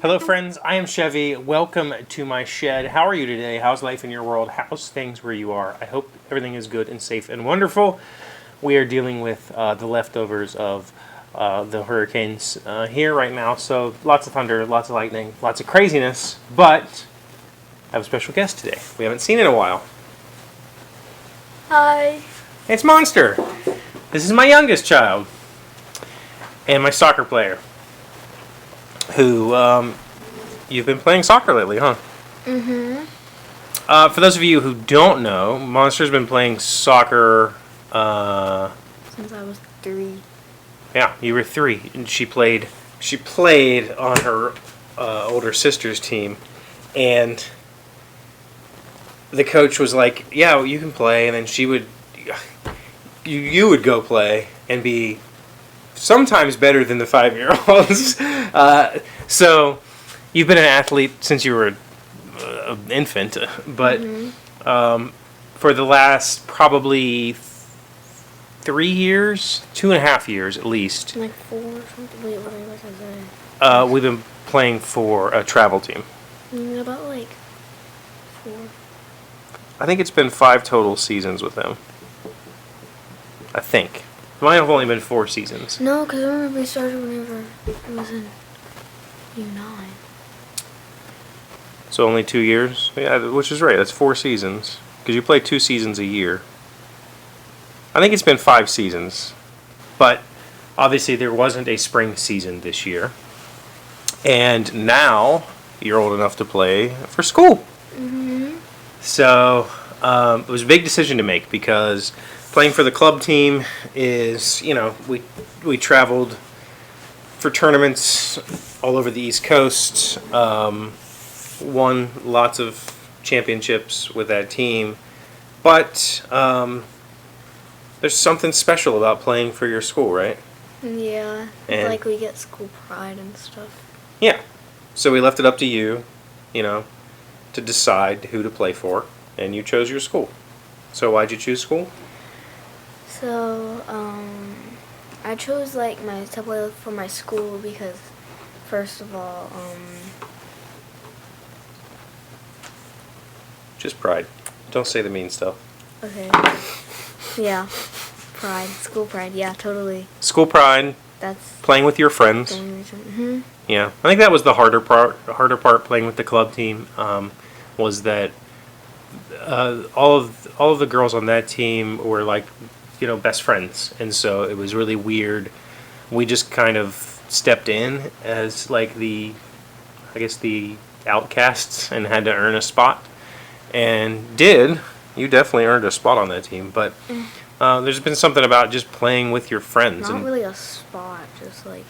Hello friends, I am Chevee. Welcome to my shed. How are you today? How's life in your world? How's things where you are? I hope everything is good and safe and wonderful. We are dealing with the leftovers of the hurricanes here right now. So lots of thunder, lots of lightning, lots of craziness. But I have a special guest today. We haven't seen in a while. Hi. It's Monster. This is my youngest child. And my soccer player. Who, you've been playing soccer lately, huh? Mm-hmm. For those of you who don't know, Monster's been playing soccer, Since I was 3. yeah, you were 3, and she played on her older sister's team, and the coach was like, yeah, well, you can play, and then you would go play and be sometimes better than the 5-year-olds. So you've been an athlete since you were an infant, but for the last probably 3 years, 2.5 years at least, Like 4 or something. Wait, what was I saying? we've been playing for a travel team. About like 4. I think it's been 5 total seasons with them. I think. It might have only been 4 seasons. No, because I remember we started whenever it was in U9. So only 2 years? Yeah, which is right. That's 4 seasons. Because you play 2 seasons a year. I think it's been 5 seasons. But obviously there wasn't a spring season this year. And now you're old enough to play for school. Mm-hmm. So it was a big decision to make because playing for the club team is, we traveled for tournaments all over the East Coast, won lots of championships with that team, but there's something special about playing for your school, right? Yeah. And like we get school pride and stuff. yeah. So we left it up to you, to decide who to play for, and you chose your school. So why'd you choose school? So, I chose like to play for my school because, first of all, Just pride. Don't say the mean stuff. okay, yeah, pride, school pride, yeah, totally. School pride, That's playing with your the friends. only reason. Mm-hmm. Yeah, I think that was the harder part. The harder part playing with the club team was that all of the girls on that team were like, best friends, and so it was really weird. We just kind of stepped in as like the outcasts and had to earn a spot, and did. You definitely earned a spot on that team, but there's been something about just playing with your friends. Not really a spot, just like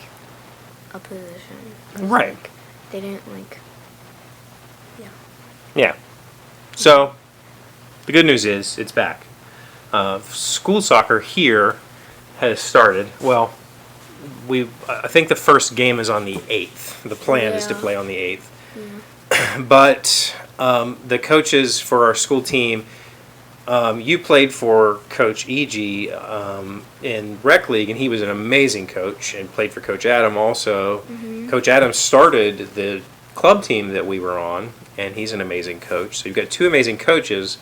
a position. 'Cause, Right. like, they didn't like. Yeah. Yeah. So, the good news is it's back. School soccer here has started. Well, I think the first game is on the 8th. The plan is to Yeah. play on the 8th. Yeah. But the coaches for our school team, you played for Coach E.G. In Rec League, and he was an amazing coach, and played for Coach Adam also. Mm-hmm. Coach Adam started the club team that we were on, and he's an amazing coach. So you've got 2 amazing coaches,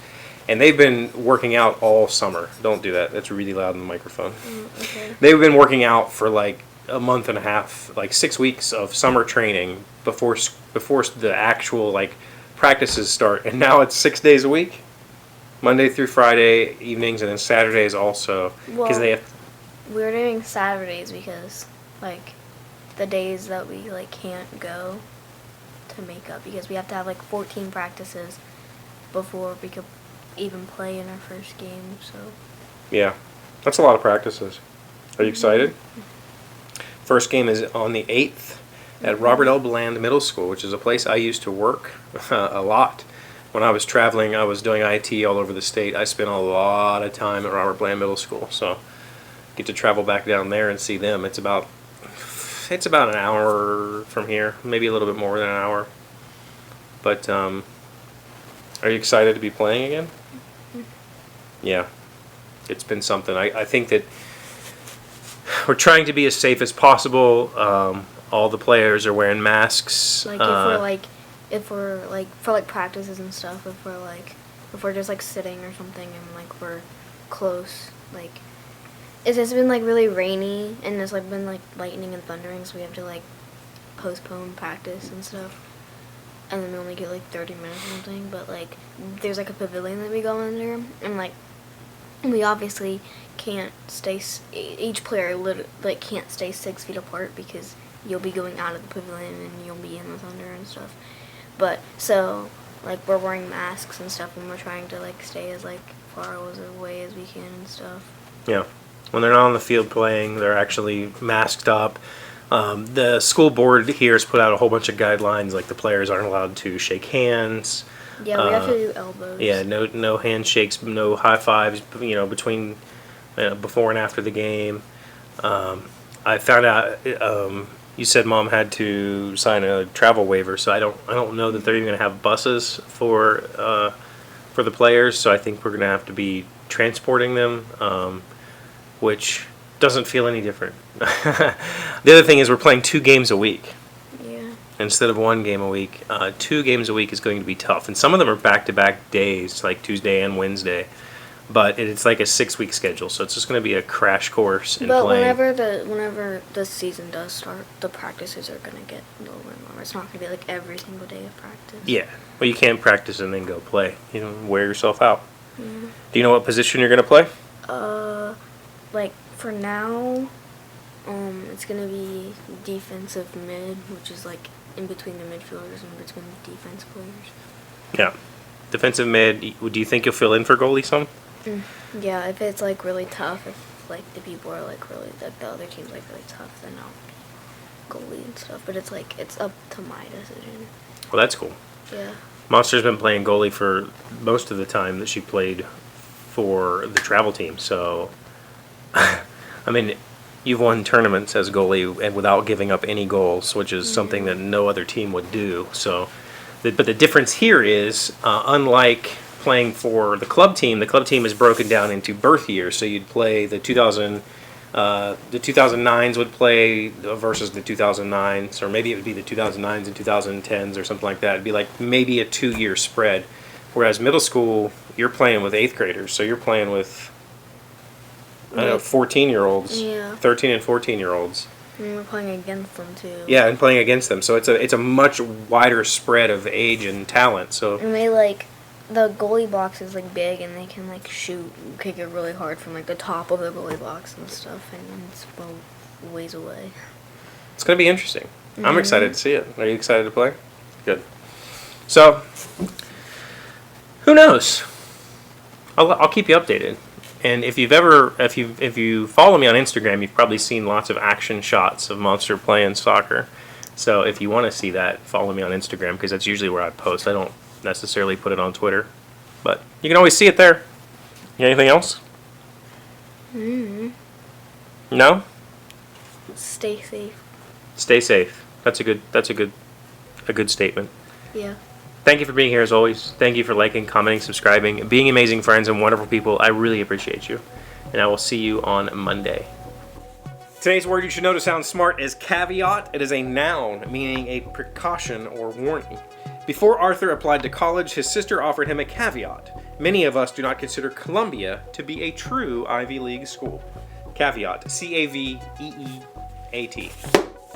and they've been working out all summer. Don't do that. That's really loud in the microphone. Okay. They've been working out for like a month and a half, like 6 weeks of summer training before the actual like practices start. And now it's 6 days a week, Monday through Friday evenings, and then Saturdays also, because Well, they have. we're doing Saturdays because like the days that we like can't go to make up because we have to have like 14 practices before we could even play in our first game. So Yeah, that's a lot of practices. Are you excited? First game is on the 8th at Robert L. Bland Middle School, which is a place I used to work a lot. When I was traveling, I was doing IT all over the state. I spent a lot of time at Robert Bland Middle School, so get to travel back down there and see them. It's about an hour from here, maybe a little bit more than an hour. But are you excited to be playing again? Yeah, it's been something. I think that we're trying to be as safe as possible. all the players are wearing masks. Like if we're like for like practices and stuff, if we're just like sitting or something and like we're close, like it's just been like really rainy and there's like been like lightning and thundering, so we have to like postpone practice and stuff. And then we only get like 30 minutes or something, but like there's like a pavilion that we go under, and like we obviously can't stay. Each player like can't stay 6 feet apart because you'll be going out of the pavilion and you'll be in the thunder and stuff. But so like we're wearing masks and stuff, and we're trying to like stay as like far away as we can and stuff. Yeah, when they're not on the field playing, they're actually masked up. The school board here has put out a whole bunch of guidelines, like the players aren't allowed to shake hands. Yeah, we have to do elbows. Yeah, no handshakes, no high fives, between before and after the game. I found out you said Mom had to sign a travel waiver, so I don't know that they're even going to have buses for the players. So I think we're going to have to be transporting them, which doesn't feel any different. The other thing is we're playing 2 games a week. Yeah. Instead of 1 game a week. 2 games a week is going to be tough. And some of them are back-to-back days, like Tuesday and Wednesday. But it's like a 6-week schedule, so it's just going to be a crash course in playing. Whenever the season does start, the practices are going to get lower and lower. It's not going to be like every single day of practice. Yeah. Well, you can't practice and then go play. Wear yourself out. Yeah. Do you know what position you're going to play? Like for now, it's gonna be defensive mid, which is like in between the midfielders and between the defense players. Yeah. Defensive mid, do you think you'll fill in for goalie some? Yeah, if it's like really tough, if like the people are like really, like the other team's like really tough, then I'll be goalie and stuff. But it's like, it's up to my decision. Well, that's cool. Yeah. Monster's been playing goalie for most of the time that she played for the travel team, so I mean, you've won tournaments as goalie and without giving up any goals, which is something that no other team would do. So, but the difference here is, unlike playing for the club team is broken down into birth years. So you'd play the 2009s would play versus the 2009s, or maybe it would be the 2009s and 2010s or something like that. It'd be like maybe a 2-year spread. Whereas middle school, you're playing with 8th graders, so you're playing with 14-year-olds, Yeah. 13 and 14-year-olds. And we're playing against them too. Yeah, and playing against them. So it's a much wider spread of age and talent. So And they like, the goalie box is like big, and they can like shoot, kick it really hard from like the top of the goalie box and stuff, and it's ways away. it's going to be interesting. I'm excited to see it. Are you excited to play? Good. So, who knows? I'll keep you updated. And if you follow me on Instagram, you've probably seen lots of action shots of Monster playing soccer. So if you want to see that, follow me on Instagram, because that's usually where I post. I don't necessarily put it on Twitter, but you can always see it there. Anything else? No? Stay safe. Stay safe. That's a good statement. Yeah. Thank you for being here as always. Thank you for liking, commenting, subscribing, being amazing friends and wonderful people. I really appreciate you. And I will see you on Monday. Today's word you should know to sound smart is caveat. It is a noun, meaning a precaution or warning. Before Arthur applied to college, his sister offered him a caveat. Many of us do not consider Columbia to be a true Ivy League school. Caveat. C-A-V-E-E-A-T.